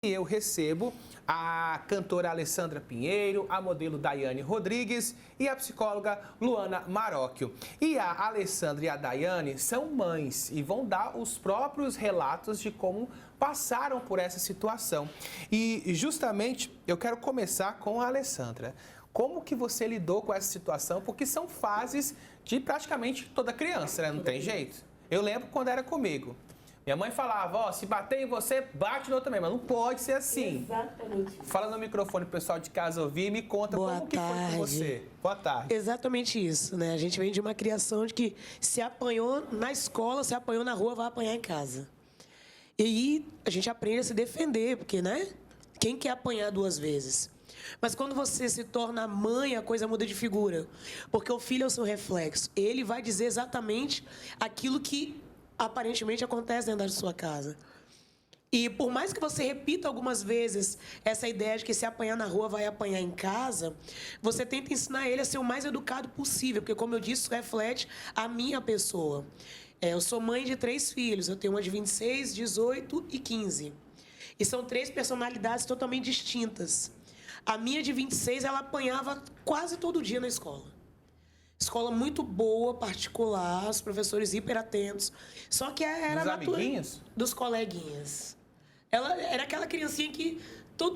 Eu recebo a cantora Alessandra Pinheiro, a modelo Daiane Rodrigues e a psicóloga Luana Marocchio. E a Alessandra e a Daiane são mães e vão dar os próprios relatos de como passaram por essa situação. E justamente eu quero começar com a Alessandra. Como que você lidou com essa situação? Porque são fases de praticamente toda criança, né? Não tem jeito. Eu lembro quando era comigo. Minha mãe falava, ó, se bater em você, bate no outro também, mas não pode ser assim. Exatamente. Fala no microfone pro pessoal de casa ouvir e me conta como que foi com você. Boa tarde. Exatamente isso, né? A gente vem de uma criação de que se apanhou na escola, se apanhou na rua, vai apanhar em casa. E aí a gente aprende a se defender, porque, né? Quem quer apanhar duas vezes? Mas quando você se torna mãe, a coisa muda de figura. Porque o filho é o seu reflexo. Ele vai dizer exatamente aquilo que aparentemente acontece dentro da sua casa. E por mais que você repita algumas vezes essa ideia de que se apanhar na rua vai apanhar em casa, você tenta ensinar ele a ser o mais educado possível, porque, como eu disse, isso reflete a minha pessoa. Eu sou mãe de 3 filhos, eu tenho uma de 26, 18 e 15. E são 3 personalidades totalmente distintas. A minha de 26, ela apanhava quase todo dia na escola. Escola muito boa, particular, os professores hiperatentos. Só que era dos amiguinhos? Dos coleguinhas. Ela era aquela criancinha que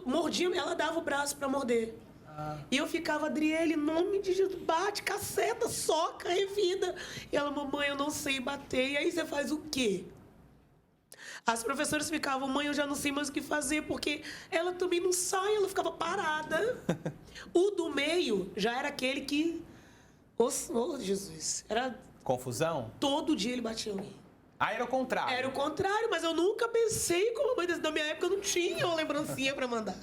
mordia, ela dava o braço para morder. E eu ficava, Adriele, em nome de Jesus, bate, caceta, soca, revida. E ela, mamãe, eu não sei bater. E aí você faz o quê? As professoras ficavam, mãe, eu já não sei mais o que fazer, porque ela também não sai, ela ficava parada. O do meio já era aquele que... Oh, Jesus. Era... Confusão? Todo dia ele batia em alguém. Ah, era o contrário. Era o contrário, mas eu nunca pensei como mãe da minha época, eu não tinha uma lembrancinha pra mandar.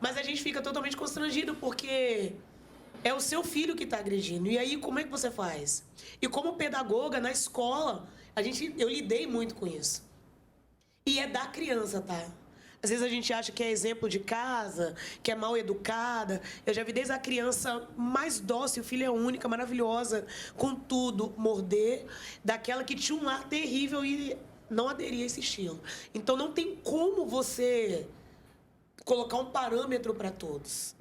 Mas a gente fica totalmente constrangido, porque é o seu filho que tá agredindo. E aí, como é que você faz? E como pedagoga, na escola, eu lidei muito com isso. E é da criança, tá? Às vezes a gente acha que é exemplo de casa, que é mal educada. Eu já vi desde a criança mais dócil, filha única, maravilhosa, com tudo, morder, daquela que tinha um ar terrível e não aderia a esse estilo. Então não tem como você colocar um parâmetro para todos.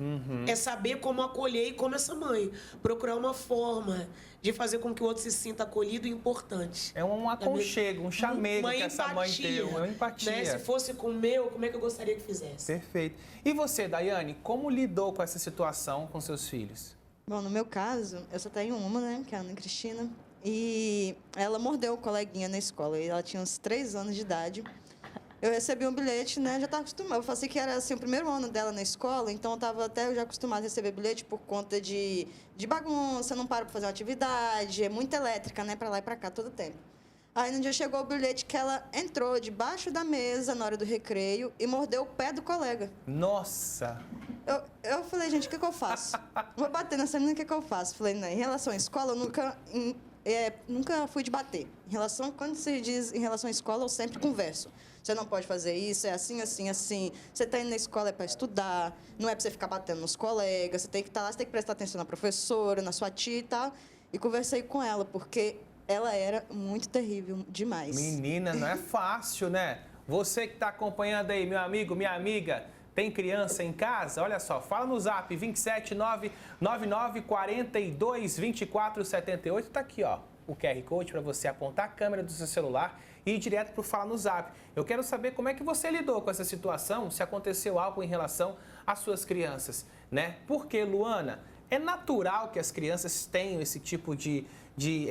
É saber como acolher e como essa mãe. Procurar uma forma de fazer com que o outro se sinta acolhido e importante. É um aconchego, um chamego que essa mãe tem, uma empatia. Né? Se fosse com o meu, como é que eu gostaria que fizesse? Perfeito. E você, Daiane, como lidou com essa situação com seus filhos? Bom, no meu caso, eu só tenho uma, né, que é a Ana Cristina, e ela mordeu o coleguinha na escola, e ela tinha uns 3 anos de idade. Eu recebi um bilhete, né? Já estava acostumada. Eu falei que era assim, o primeiro ano dela na escola, então eu estava até já acostumada a receber bilhete por conta de bagunça, não para para fazer uma atividade, é muito elétrica, né? Para lá e para cá, todo tempo. Aí, no dia chegou o bilhete que ela entrou debaixo da mesa na hora do recreio e mordeu o pé do colega. Nossa! Eu falei, gente, o que eu faço? Vou bater nessa menina, o que eu faço? Falei, né, em relação à escola, eu nunca fui de bater. Quando se diz em relação à escola, eu sempre converso. Você não pode fazer isso, é assim, assim, assim. Você está indo na escola é para estudar, não é para você ficar batendo nos colegas, você tem que estar lá, você tem que prestar atenção na professora, na sua tia e tal. E conversei com ela, porque ela era muito terrível, demais. Menina, não é fácil, né? Você que está acompanhando aí, meu amigo, minha amiga, tem criança em casa? Olha só, fala no zap 27999422478. Tá aqui, ó, o QR Code para você apontar a câmera do seu celular e ir direto para o Fala no Zap. Eu quero saber como é que você lidou com essa situação, se aconteceu algo em relação às suas crianças, né? Porque, Luana, é natural que as crianças tenham esse tipo de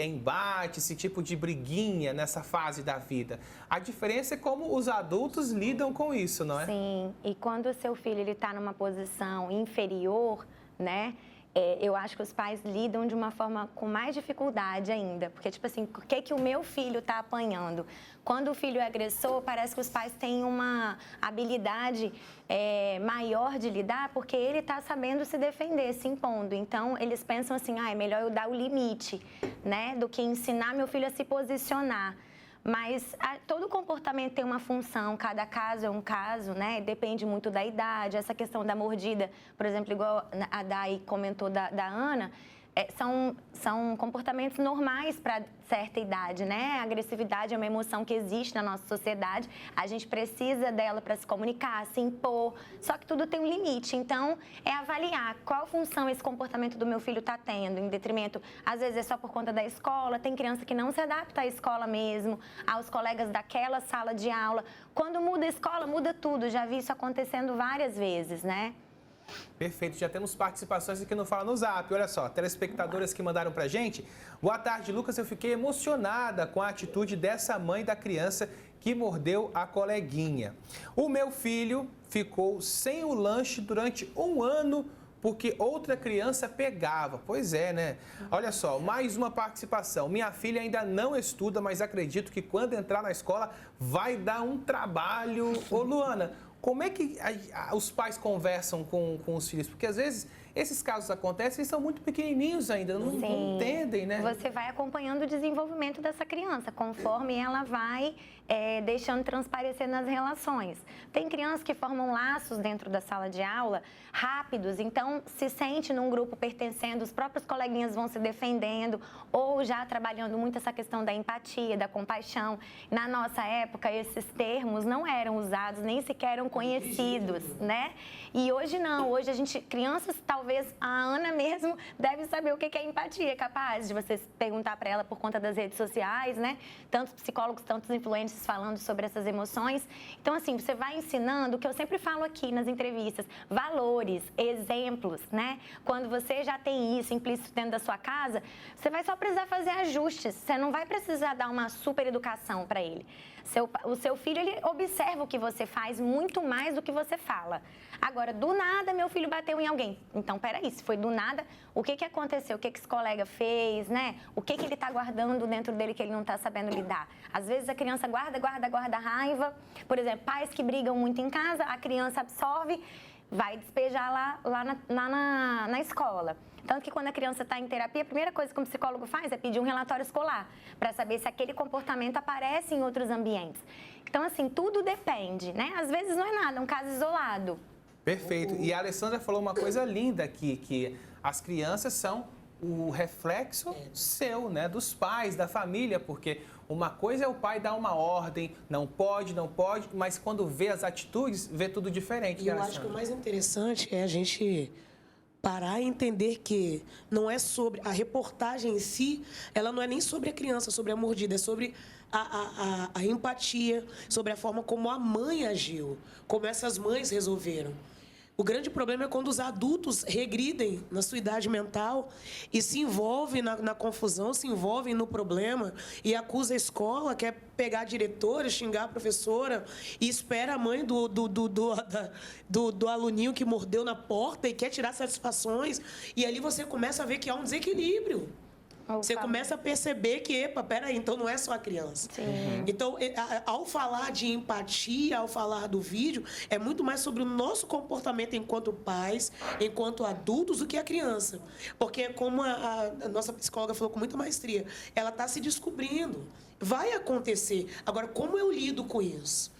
embate, esse tipo de briguinha nessa fase da vida. A diferença é como os adultos lidam com isso, não é? Sim, e quando o seu filho está numa posição inferior, né? Eu acho que os pais lidam de uma forma com mais dificuldade ainda. Porque, tipo assim, o que o meu filho está apanhando? Quando o filho é agressor, parece que os pais têm uma habilidade maior de lidar, porque ele está sabendo se defender, se impondo. Então, eles pensam assim, é melhor eu dar o limite, né? Do que ensinar meu filho a se posicionar. Mas todo comportamento tem uma função, cada caso é um caso, né? Depende muito da idade. Essa questão da mordida, por exemplo, igual a Dai comentou da Ana, são comportamentos normais para certa idade, né? A agressividade é uma emoção que existe na nossa sociedade. A gente precisa dela para se comunicar, se impor. Só que tudo tem um limite. Então, é avaliar qual função esse comportamento do meu filho está tendo, em detrimento, às vezes é só por conta da escola. Tem criança que não se adapta à escola mesmo, aos colegas daquela sala de aula. Quando muda a escola, muda tudo. Já vi isso acontecendo várias vezes, né? Perfeito, já temos participações aqui no Fala no Zap. Olha só, telespectadoras que mandaram pra gente. Boa tarde, Lucas. Eu fiquei emocionada com a atitude dessa mãe da criança que mordeu a coleguinha. O meu filho ficou sem o lanche durante 1 ano porque outra criança pegava. Pois é, né? Olha só, mais uma participação. Minha filha ainda não estuda, mas acredito que quando entrar na escola vai dar um trabalho. Ô, Luana, como é que os pais conversam com os filhos? Porque às vezes esses casos acontecem e são muito pequenininhos ainda, não entendem, né? Você vai acompanhando o desenvolvimento dessa criança, conforme ela vai deixando transparecer nas relações. Tem crianças que formam laços dentro da sala de aula rápidos, então se sente num grupo pertencendo, os próprios coleguinhas vão se defendendo ou já trabalhando muito essa questão da empatia, da compaixão. Na nossa época, esses termos não eram usados, nem sequer eram conhecidos, né? E hoje não, hoje crianças, talvez a Ana mesmo deve saber o que é empatia, é capaz de você perguntar para ela por conta das redes sociais, né? Tantos psicólogos, tantos influencers falando sobre essas emoções. Então, assim, você vai ensinando o que eu sempre falo aqui nas entrevistas, valores, exemplos, né? Quando você já tem isso implícito dentro da sua casa, você vai só precisar fazer ajustes, você não vai precisar dar uma super educação para ele. O seu filho, ele observa o que você faz muito mais do que você fala. Agora, do nada, meu filho bateu em alguém. Então, peraí, se foi do nada, o que aconteceu? O que esse colega fez, né? O que ele está guardando dentro dele que ele não está sabendo lidar? Às vezes, a criança guarda a raiva. Por exemplo, pais que brigam muito em casa, a criança absorve, vai despejar lá na escola. Tanto que quando a criança está em terapia, a primeira coisa que um psicólogo faz é pedir um relatório escolar, para saber se aquele comportamento aparece em outros ambientes. Então, assim, tudo depende, né? Às vezes não é nada, é um caso isolado. Perfeito. E a Alessandra falou uma coisa linda aqui, que as crianças são o reflexo seu, né? Dos pais, da família, porque uma coisa é o pai dar uma ordem, não pode, mas quando vê as atitudes, vê tudo diferente. E eu acho que o mais interessante é a gente parar e entender que não é sobre a reportagem em si, ela não é nem sobre a criança, sobre a mordida, é sobre a empatia, sobre a forma como a mãe agiu, como essas mães resolveram. O grande problema é quando os adultos regridem na sua idade mental e se envolvem na confusão, se envolvem no problema e acusa a escola, quer pegar a diretora, xingar a professora e espera a mãe do aluninho que mordeu na porta e quer tirar satisfações. E ali você começa a ver que há um desequilíbrio. Você começa a perceber que, peraí, então não é só a criança. Sim. Então, ao falar de empatia, ao falar do vídeo, é muito mais sobre o nosso comportamento enquanto pais, enquanto adultos, do que a criança. Porque, como a nossa psicóloga falou com muita maestria, ela está se descobrindo. Vai acontecer. Agora, como eu lido com isso?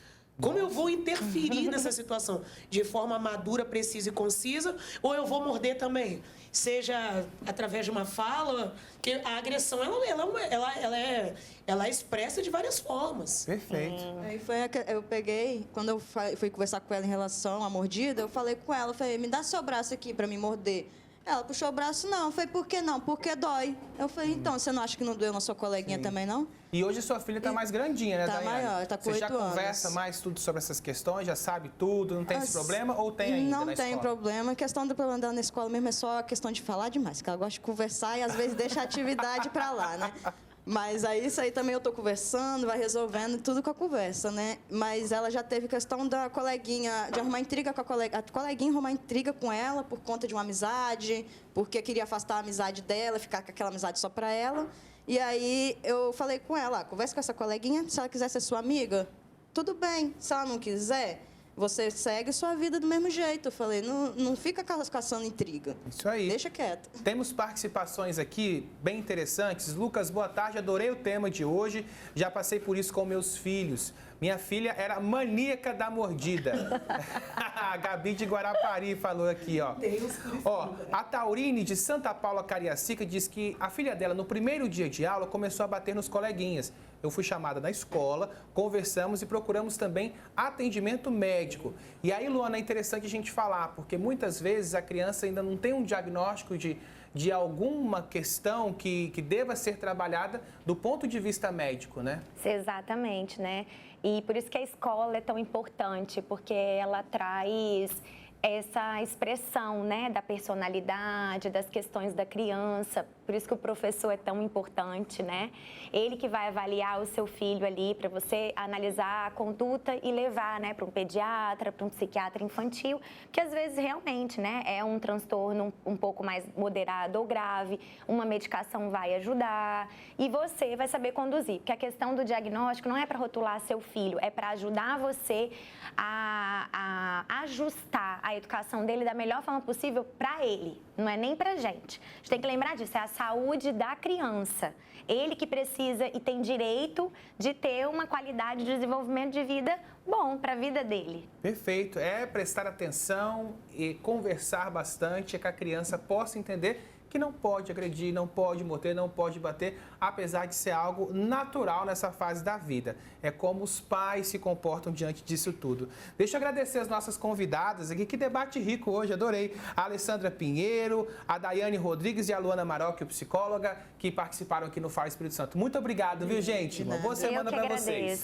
Como eu vou interferir nessa situação? De forma madura, precisa e concisa? Ou eu vou morder também? Seja através de uma fala, que a agressão ela é expressa de várias formas. Perfeito. Aí eu peguei, quando eu fui conversar com ela em relação à mordida, eu falei com ela, falei, me dá seu braço aqui para me morder. Ela puxou o braço, não. Eu falei, por que não? Porque dói. Eu falei, então, você não acha que não doeu na sua coleguinha também, não? E hoje sua filha está mais grandinha, né, Tá Daiane? maior, tá com 8 anos. Você já conversa mais tudo sobre essas questões, já sabe tudo, não tem esse problema ou tem ainda Não na tem escola? problema. A questão do problema dela na escola mesmo é só a questão de falar demais, que ela gosta de conversar e às vezes deixa a atividade para lá, né? Mas aí isso aí também eu tô conversando, vai resolvendo tudo com a conversa, né? Mas ela já teve questão da coleguinha, de arrumar intriga com a coleguinha arrumar intriga com ela por conta de uma amizade, porque queria afastar a amizade dela, ficar com aquela amizade só para ela. E aí eu falei com ela, conversa com essa coleguinha, se ela quiser ser sua amiga, tudo bem. Se ela não quiser, você segue sua vida do mesmo jeito. Eu falei, não fica caçando intriga. Isso aí. Deixa quieto. Temos participações aqui bem interessantes. Lucas, boa tarde, adorei o tema de hoje. Já passei por isso com meus filhos. Minha filha era maníaca da mordida. A Gabi de Guarapari falou aqui, ó. Ó, a Taurine de Santa Paula, Cariacica, diz que a filha dela, no primeiro dia de aula, começou a bater nos coleguinhas. Eu fui chamada na escola, conversamos e procuramos também atendimento médico. E aí, Luana, é interessante a gente falar, porque muitas vezes a criança ainda não tem um diagnóstico de alguma questão que deva ser trabalhada do ponto de vista médico, né? Exatamente, né? E por isso que a escola é tão importante, porque ela traz essa expressão, né, da personalidade, das questões da criança. Por isso que o professor é tão importante, né? Ele que vai avaliar o seu filho ali para você analisar a conduta e levar, né, para um pediatra, para um psiquiatra infantil, que às vezes realmente, né, é um transtorno um pouco mais moderado ou grave, uma medicação vai ajudar e você vai saber conduzir, porque a questão do diagnóstico não é para rotular seu filho, é para ajudar você a ajustar a educação dele da melhor forma possível para ele, não é nem para gente. A gente tem que lembrar disso, é a saúde da criança. Ele que precisa e tem direito de ter uma qualidade de desenvolvimento de vida bom para a vida dele. Perfeito. É prestar atenção e conversar bastante, é que a criança possa entender que não pode agredir, não pode morder, não pode bater, apesar de ser algo natural nessa fase da vida. É como os pais se comportam diante disso tudo. Deixa eu agradecer as nossas convidadas aqui, que debate rico hoje, adorei. A Alessandra Pinheiro, a Daiane Rodrigues e a Luana Marocchio, psicóloga, que participaram aqui no Fala Espírito Santo. Muito obrigado, viu, gente? Uma boa semana para vocês.